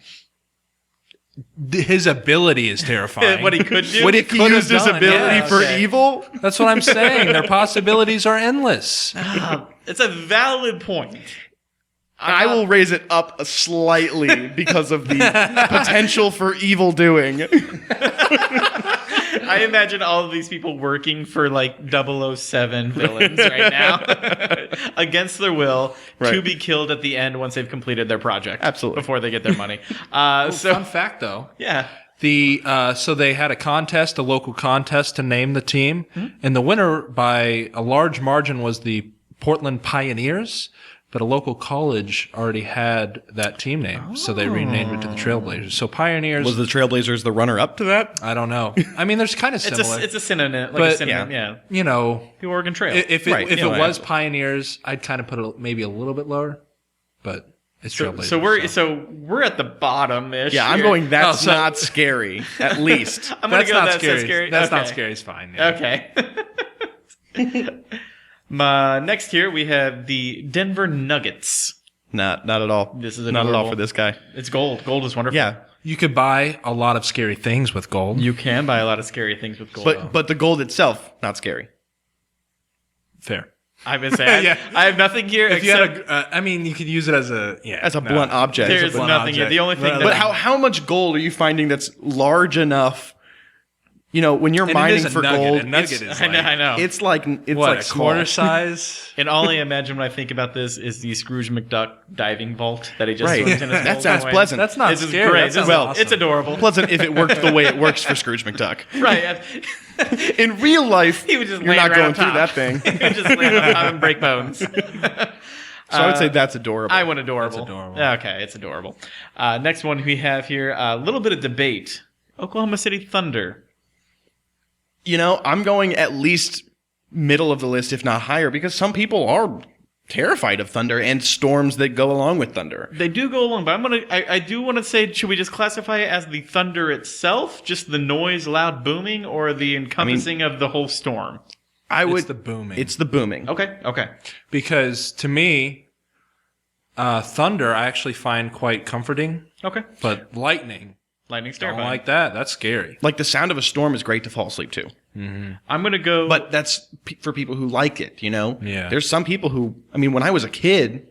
His ability is terrifying. What he could do. What he If he could used have his done, ability yeah. for Okay. evil, That's what I'm saying. Their possibilities are endless. It's a valid point. I will raise it up slightly because of the potential for evil doing. I imagine all of these people working for like 007 villains right now against their will to Right. be killed at the end once they've completed their project. Absolutely. Before they get their money. Fun So, fact, though. yeah. So they had a local contest to name the team, and the winner by a large margin was the Portland Pioneers. But a local college already had that team name, so they renamed it to the Trailblazers. So Pioneers, Was the Trailblazers the runner-up to that? I don't know. I mean, there's kind of similar. It's a synonym. Like But- a synonym, yeah. You know, The Oregon Trail. if it, Right, if you know, it was Pioneers, I'd kind of put it maybe a little bit lower, but it's Trailblazers. So we're at the bottom-ish. Yeah, I'm here. going, that's so- not scary, at least. I'm going to That's go not that's scary. scary. That's not Okay. scary. It's fine. Yeah. Okay. Next here we have the Denver Nuggets. Not at all. This is not at all adorable. for this guy. It's gold. Gold is wonderful. Yeah, You could buy a lot of scary things with gold. You can buy a lot of scary things with gold. but the gold itself, not scary. Fair. I'm going to say, Yeah. I have nothing here If you except had I mean, you could use it as a As a blunt object. there's blunt nothing here. object. The only thing But that But how much gold are you finding that's large enough? You know, when you're And it mining is a for nugget. gold, A nugget it's, is I know. it's like what, like a small. quarter size? And all I imagine when I think about this is the Scrooge McDuck diving vault that he just Right. swims in his That gold sounds coin. pleasant. That's not This is scary. great. That sounds Well, awesome. it's adorable. pleasant if it worked the way it works for Scrooge McDuck. Right. In real life, He would just you're land not right going on through top. that thing. He would just land on top and break bones. So I would say that's adorable. I went adorable. It's adorable. Okay, it's adorable. Next one we have here, a little bit of debate. Oklahoma City Thunder. You know, I'm going at least middle of the list, if not higher, because some people are terrified of thunder and storms that go along with thunder. They do go along, but I do want to say, should we just classify it as the thunder itself, just the noise, loud booming, or the encompassing of the whole storm? I would. the booming. It's the booming. Okay. Because to me, Thunder, I actually find quite comforting, Okay. but lightning, Lightning's don't terrifying. like that. That's scary. Like the sound of a storm is great to fall asleep to. I'm going to go. But that's for people who like it, you know? Yeah. There's some people who, I mean, when I was a kid,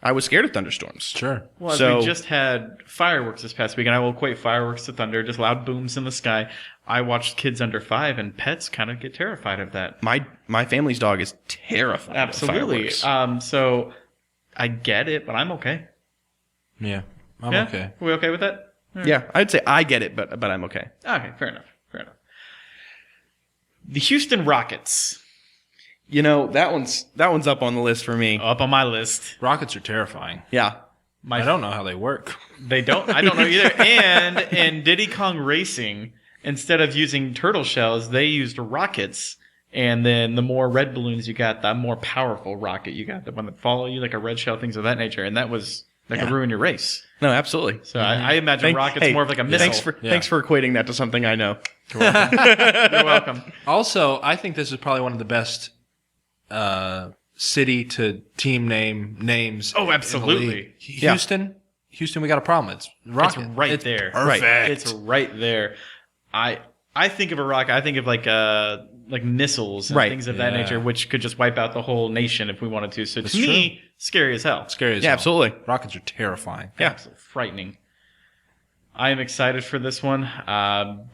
I was scared of thunderstorms. Sure. Well, as So- we just had fireworks this past week, and I will equate fireworks to thunder, just loud booms in the sky. I watched kids under 5, and pets kind of get terrified of that. My family's dog is terrified Absolutely. of fireworks. So I get it, but I'm okay. Yeah. I'm Yeah? okay. Are we okay with that? Yeah, I'd say I get it, but I'm okay. Okay, fair enough. Fair enough. The Houston Rockets, You know, that one's up on the list for me. up on my list. Rockets are terrifying. Yeah. I don't know how they work. I don't know either. And in Diddy Kong Racing, instead of using turtle shells, they used rockets. And then the more red balloons you got, the more powerful rocket you got. The one that follow you, like a red shell, things of that nature. And that could ruin your race. No, absolutely. So I imagine rockets more of like a missile. Thanks for equating that to something I know. You're welcome. Also, I think this is probably one of the best city to team names. Oh, in the absolutely. league. Houston, we got a problem. It's rocket. It's right there. Perfect. It's right there. I think of a rocket. I think of like missiles and things of that Yeah. nature, which could just wipe out the whole nation if we wanted to. So That's to me, scary as hell. Scary as Yeah, hell. absolutely. Rockets are terrifying. Yeah. Absolutely frightening. I am excited for this one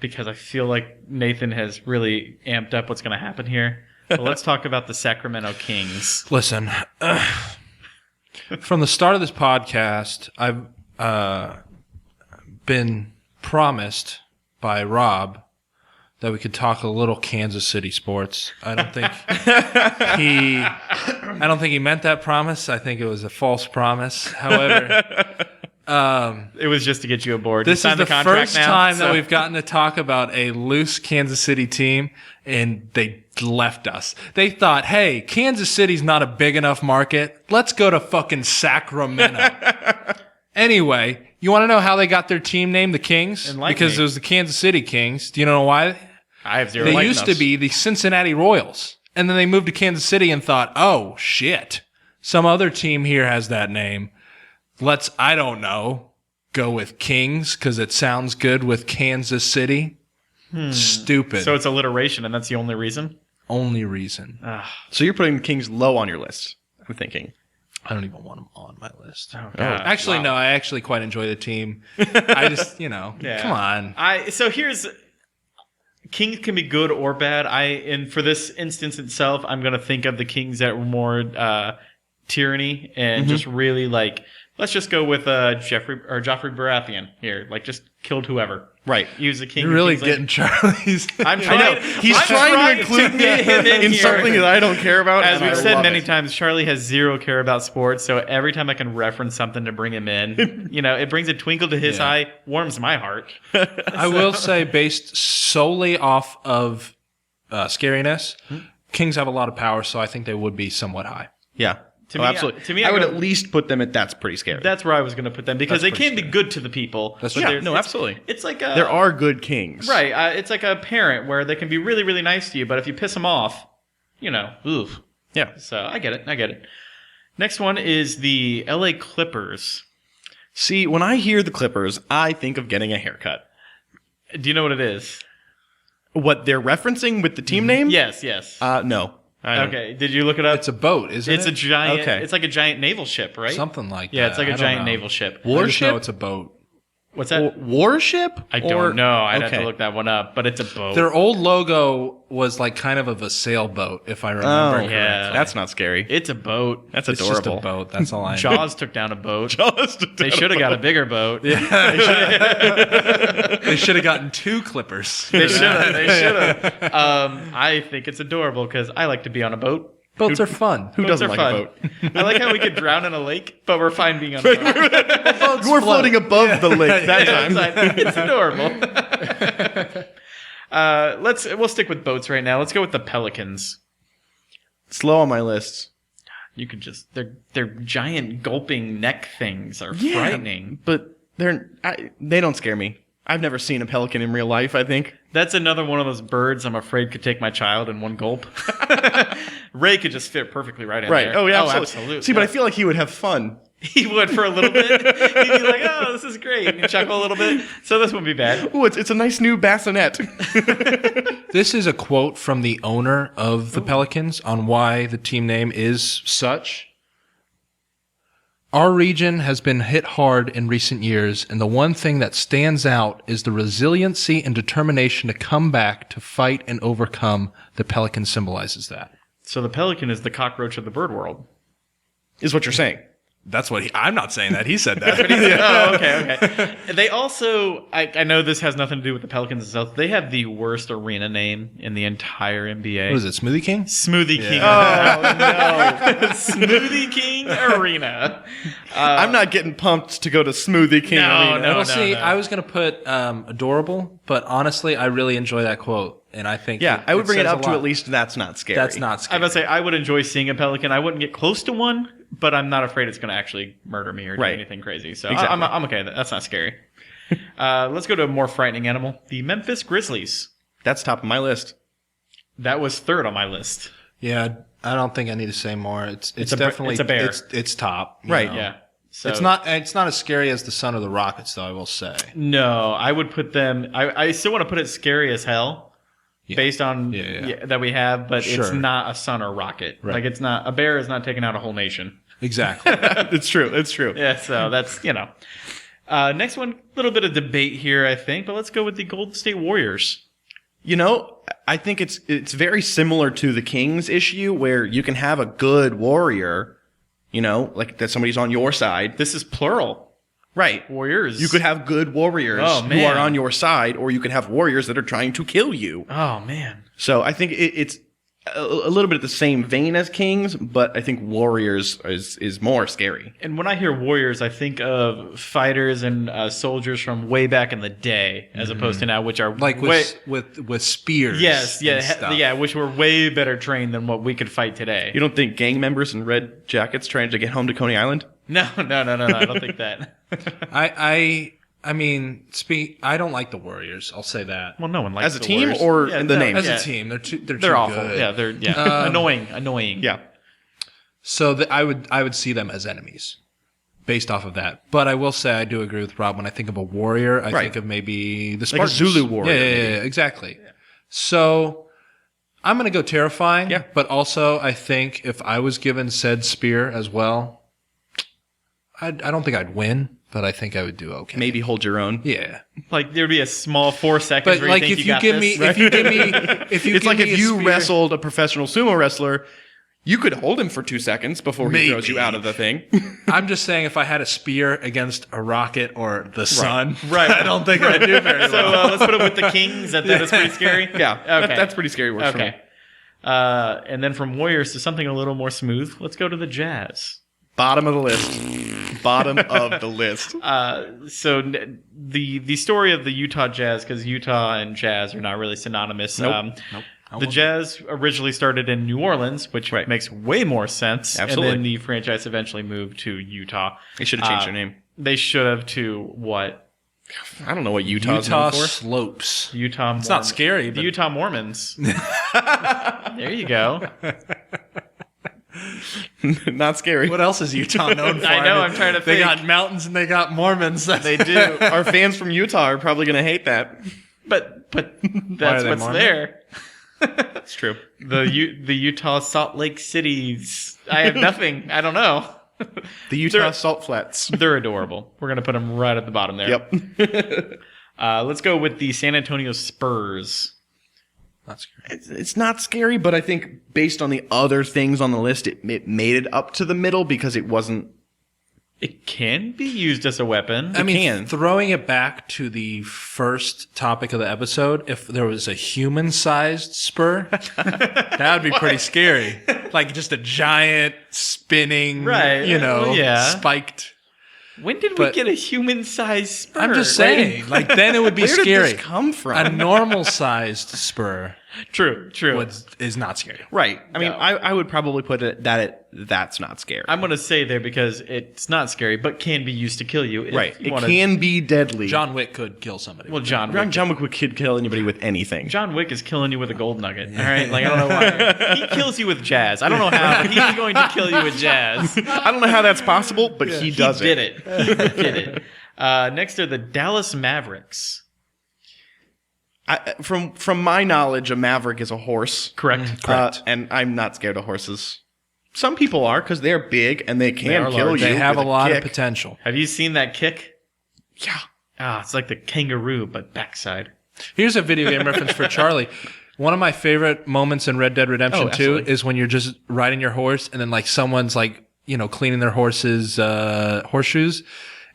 because I feel like Nathan has really amped up what's going to happen here. But let's talk about the Sacramento Kings. Listen, from the start of this podcast, I've been promised by Rob that we could talk a little Kansas City sports. I don't think he meant that promise. I think it was a false promise. However, It was just to get you aboard. this You is signed the contract first now, time so- that we've gotten to talk about a loose Kansas City team, and they left us. They thought, hey, Kansas City's not a big enough market. Let's go to fucking Sacramento. Anyway, you want to know how they got their team name, the Kings? Enlighten Because me. it was the Kansas City Kings. Do you know why? I have zero. They light used to enough. be the Cincinnati Royals. And then they moved to Kansas City and thought, oh, shit. Some other team here has that name. Let's, I don't know, go with Kings because it sounds good with Kansas City. Stupid. So it's alliteration, and that's the only reason. Only reason. So you're putting the Kings low on your list, I'm thinking. I don't even want them on my list. Oh, God. Actually, no, I actually quite enjoy the team. I just, Yeah. come on. So here's Kings can be good or bad. And for this instance itself, I'm going to think of the Kings that were more tyranny and just really like. Let's just go with Joffrey Baratheon here. Like, just killed whoever. Right. Use the king. You're really King's Landing. getting Charlie's. I'm I trying. know. He's I'm trying to include me get him in here. something that I don't care about. As and we've I said love many it. times, Charlie has zero care about sports. So every time I can reference something to bring him in, it brings a twinkle to his Yeah. eye, warms my heart. I will say, based solely off of scariness, Kings have a lot of power, so I think they would be somewhat high. Yeah. To Oh, me, absolutely. to me, I would go- at least put them at that's pretty scary. That's where I was going to put them because That's they can pretty be good to the people. That's but true. there's- no, absolutely. It's like a, There are good kings. right. It's like a parent where they can be really, really nice to you, but if you piss them off, oof. Yeah. So I get it. Next one is the LA Clippers. See, when I hear the Clippers, I think of getting a haircut. Do you know what it is? What they're referencing with the team name? Yes. No. I don't. Okay. Did you look it up? It's a boat, isn't It's it? a giant. Okay. It's like a giant naval ship, right? Something like Yeah, that. it's like I a don't giant know. naval ship. I just Warship? know it's a boat. What's that? Warship? I don't know. I'd have okay. to look that one up, but it's a boat. Their old logo was like kind of a sailboat, if I remember correctly. yeah. That's not scary. It's a boat. That's It's adorable. just a boat. That's all I know. Jaws took down a boat. Just They should have got a bigger boat. They should have gotten 2 Clippers. They should have. I think it's adorable because I like to be on a boat. Boats are fun. Who Boats doesn't are like a fun. I like how we could drown in a lake, but we're fine being on a boat. We're floating above the lake that time. It's adorable. We'll stick with boats right now. Let's go with the Pelicans. Slow on my list. You could just their giant gulping neck things are frightening. But they don't scare me. I've never seen a pelican in real life, I think. That's another one of those birds I'm afraid could take my child in one gulp. Ray could just fit perfectly right in there. Oh, yeah, absolutely. See, but I feel like he would have fun He would for a little bit. He'd be like, "Oh, this is great," and he'd chuckle a little bit. So this wouldn't be bad. Oh, it's a nice new bassinet. This is a quote from the owner of the Pelicans on why the team name is such. Our region has been hit hard in recent years, and the one thing that stands out is the resiliency and determination to come back, to fight and overcome. The pelican symbolizes that. So the pelican is the cockroach of the bird world. Is what you're saying. That's what I'm not saying that. He said that. Oh, okay. They also, I know this has nothing to do with the Pelicans themselves. They have the worst arena name in the entire NBA. What is it, Smoothie King? Smoothie King. Oh, no. Smoothie King Arena. I'm not getting pumped to go to Smoothie King Arena. No. Well, see, I was going to put adorable, but honestly, I really enjoy that quote. And I think I would bring it says up a to lot. at least that's not scary. That's not I scary. was about to say, I would enjoy seeing a pelican. I wouldn't get close to one, but I'm not afraid it's going to actually murder me or do anything crazy. So Exactly. I'm okay. That's not scary. Let's go to a more frightening animal. The Memphis Grizzlies. That's top of my list. That was third on my list. Yeah, I don't think I need to say more. It's a definitely it's a bear. It's top, you Right, know. Yeah. So It's not as scary as the Son of the Rockets, though. I will say. No, I would put them. I still want to put it scary as hell. Yeah. Based on Yeah. that we have, but it's Sure. not a sun or rocket. Right. Like it's not a bear is not taking out a whole nation. Exactly. It's true. It's true. Yeah, so that's next one, a little bit of debate here, I think, but let's go with the Golden State Warriors. You know, I think it's very similar to the Kings issue where you can have a good warrior, you know, like that somebody's on your side. This is plural. Right. Warriors. You could have good warriors Oh, who man. are on your side, or you could have warriors that are trying to kill you. Oh man. So I think it's a little bit of the same vein as Kings, but I think warriors is more scary. And when I hear warriors, I think of fighters and soldiers from way back in the day, as opposed to now, which are Like way, with spears. yes, and stuff. yeah, which were way better trained than what we could fight today. You don't think gang members in red jackets trying to get home to Coney Island? No, I don't think that. I mean, I don't like the Warriors. I'll say that. Well, no one likes As a the team Warriors. or in the name? As yeah. a team, they're too awful. good. Yeah, they're annoying. Yeah. So I would see them as enemies, based off of that. But I will say I do agree with Rob. When I think of a warrior, I Right. think of maybe the Like a Spartans. Zulu warrior, Yeah, maybe. exactly. Yeah. So I'm gonna go terrifying. Yeah. But also I think if I was given said spear as well, I don't think I'd win, but I think I would do okay. Maybe hold your own. Yeah. Like there'd be a small 4 seconds. But where like you think if you you got give this. me, if you give me, if you It's give like me if a you spear- wrestled a professional sumo wrestler, you could hold him for 2 seconds before he throws you Maybe. out of the thing. I'm just saying, if I had a spear against a rocket or the sun, Right. I don't think I'd do very So well. let's put it with the Kings. That is pretty scary. Yeah, Okay. that's pretty scary words for me. Okay. And then from Warriors to something a little more smooth. Let's go to the Jazz. Bottom of the list. Bottom of the list. So the story of the Utah Jazz, because Utah and Jazz are not really synonymous. Nope. The Jazz originally started in New Orleans, which Right. makes way more sense. Absolutely. And then the franchise eventually moved to Utah. They should have changed their name. They should have to what? I don't know what Utah's known for. slopes. Utah. It's not scary, The but Utah Mormons. There you go. Not scary. what else is Utah known for? I know, I'm trying to They think. got mountains and they got Mormons. They do. Our fans from Utah are probably going to hate that. But that's they what's Mormon? there. It's true. The Utah Salt Lake Cities. I have nothing. I don't know. The Utah They're- Salt Flats. They're adorable. We're gonna put them right at the bottom there. Yep. Let's go with the San Antonio Spurs. That's great. It's not scary, but I think based on the other things on the list, it made it up to the middle because it wasn't. It can be used as a weapon. I mean, can. throwing it back to the first topic of the episode, if there was a human-sized spur, that would be pretty scary. Like just a giant spinning, Right. Well, yeah. spiked. When did we but- get a human-sized spur? I'm just saying, like then it would be Where did scary. this come from? A normal-sized spur True. is not scary. Right. I mean, No. I would probably put it that at that's not scary. I'm going to say there because it's not scary, but can be used to kill you. If right. you It wanna- can be deadly. John Wick could kill somebody. Well, John Wick. John Wick could kill anybody with anything. John Wick is killing you with a gold nugget. All right, like I don't know why he kills you with jazz. I don't know how he's going to kill you with jazz. I don't know how that's possible, but he does He did it. He did it. Next are the Dallas Mavericks. From my knowledge, a maverick is a horse. Correct. Correct. And I'm not scared of horses. Some people are because they're big and they can are kill large. you. They have a with lot of kick. potential. Have you seen that kick? Yeah. It's like the kangaroo, but backside. Here's a video game reference for Charlie. One of my favorite moments in Red Dead Redemption 2 absolutely. is when you're just riding your horse and then like someone's like, cleaning their horse's horseshoes.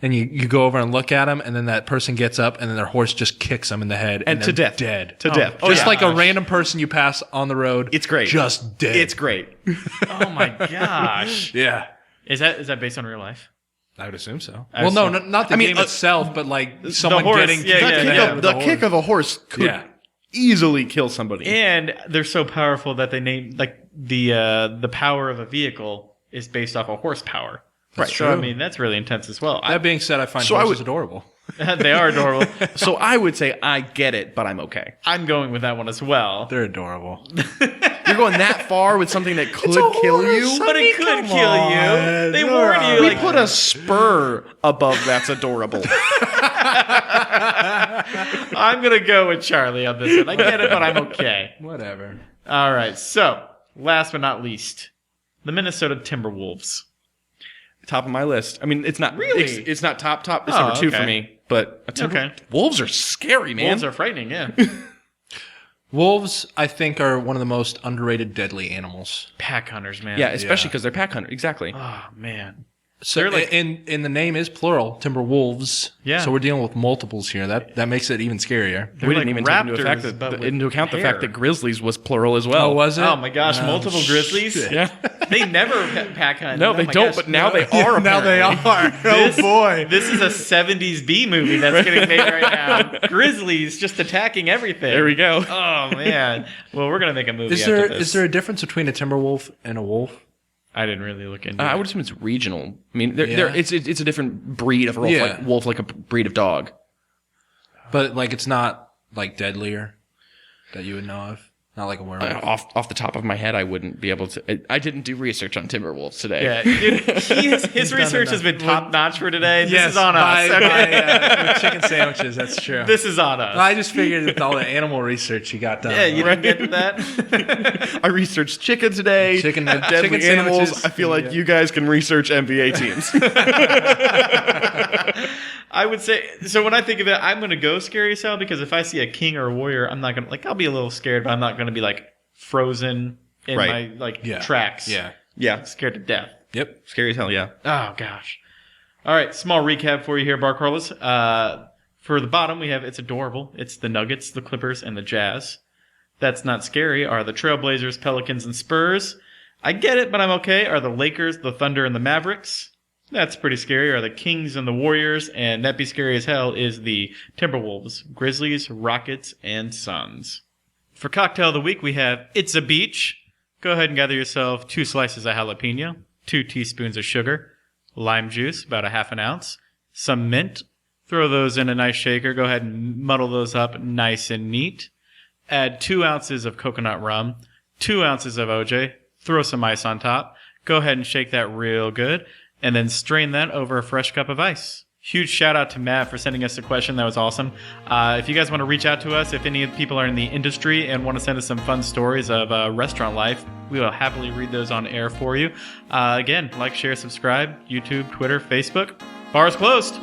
And you go over and look at them, and then that person gets up, and then their horse just kicks them in the head. And to they're death. Dead. To death. Just yeah. like a random person you pass on the road. It's great. Just dead. It's great. Oh my gosh! Yeah. Is that based on real life? I would assume so. I Well, no, assume- not the game itself, but like someone horse, getting yeah, kicked in the yeah. head with The a kick horse. of a horse could Yeah. easily kill somebody. And they're so powerful that they name like the power of a vehicle is based off of horsepower. That's So I true. mean that's really intense as well. That being said, I find So I horses would- adorable. They are adorable. So I would say I get it, but I'm okay. I'm going with that one as well. They're adorable. You're going that far with something that could kill you? But it could kill you. They warn you. We Like, put a spur above that's adorable. I'm gonna go with Charlie on this one. I get it, but I'm okay. Whatever. All right. So last but not least, the Minnesota Timberwolves. Top of my list. I mean, it's not Really? It's not top. It's Oh, number 2 okay. for me. But Okay. Wolves are scary, man. Wolves are frightening. Yeah. Wolves, I think, are one of the most underrated deadly animals. Pack hunters, man. yeah, especially because they're pack hunters. Exactly. Oh man. So, They're like- and the name is plural, Timberwolves. Yeah. So we're dealing with multiples here. That makes it even scarier. They're we like didn't even take into, raptors, but with account the hair. fact that Grizzlies was plural as well. Oh, was it? Oh my gosh, No, multiple grizzlies. shit. Yeah. They never pack hunt. No, Oh they my don't, gosh, but now no. they are. now they apparently. are. This- Oh boy. This is a 70s B movie that's getting made right now. Grizzlies just attacking everything. There we go. Oh man. Well, we're gonna make a movie. Is after there this. is there a difference between a Timberwolf and a wolf? I didn't really look into. I it. would assume it's regional. I mean, Yeah. it's a different breed of wolf, Yeah. like a breed of dog. But like it's not like deadlier that you would know of. Not like a werewolf. Off the top of my head, I wouldn't be able to. I didn't do research on Timberwolves today. Yeah, dude, his research has been top notch for today. This is on us. by, Okay? with chicken sandwiches. That's true. This is on us. I just figured with all the animal research you got done. Yeah, you didn't get to that. I researched chicken today. Chicken- and deadly chicken animals. sandwiches. I feel like you guys can research NBA teams. I would say so. When I think of it, I'm going to go scary as hell because if I see a king or a warrior, I'm not going to like. I'll be a little scared, but I'm not going to be like frozen in Right. my like Yeah. tracks. Yeah. Yeah, scared to death. Yep. scary as hell. Yeah. Oh gosh. All right, small recap for you here, Bar Carlos. For the bottom, we have it's adorable. It's the Nuggets, the Clippers, and the Jazz. That's not scary. Are the Trailblazers, Pelicans, and Spurs? I get it, but I'm okay. Are the Lakers, the Thunder, and the Mavericks? That's pretty scary. Are the Kings and the Warriors? And that be scary as hell is the Timberwolves, Grizzlies, Rockets, and Suns. For cocktail of the week, we have It's a Beach. Go ahead and gather yourself 2 slices of jalapeno, 2 teaspoons of sugar, lime juice, about a half an ounce, some mint. Throw those in a nice shaker. Go ahead and muddle those up nice and neat. Add 2 ounces of coconut rum, 2 ounces of OJ. Throw some ice on top. Go ahead and shake that real good. And then strain that over a fresh cup of ice. Huge shout out to Matt for sending us a question. That was awesome. If you guys want to reach out to us, if any people are in the industry and want to send us some fun stories of restaurant life, we will happily read those on air for you. Again, like, share, subscribe, YouTube, Twitter, Facebook. Bar's closed.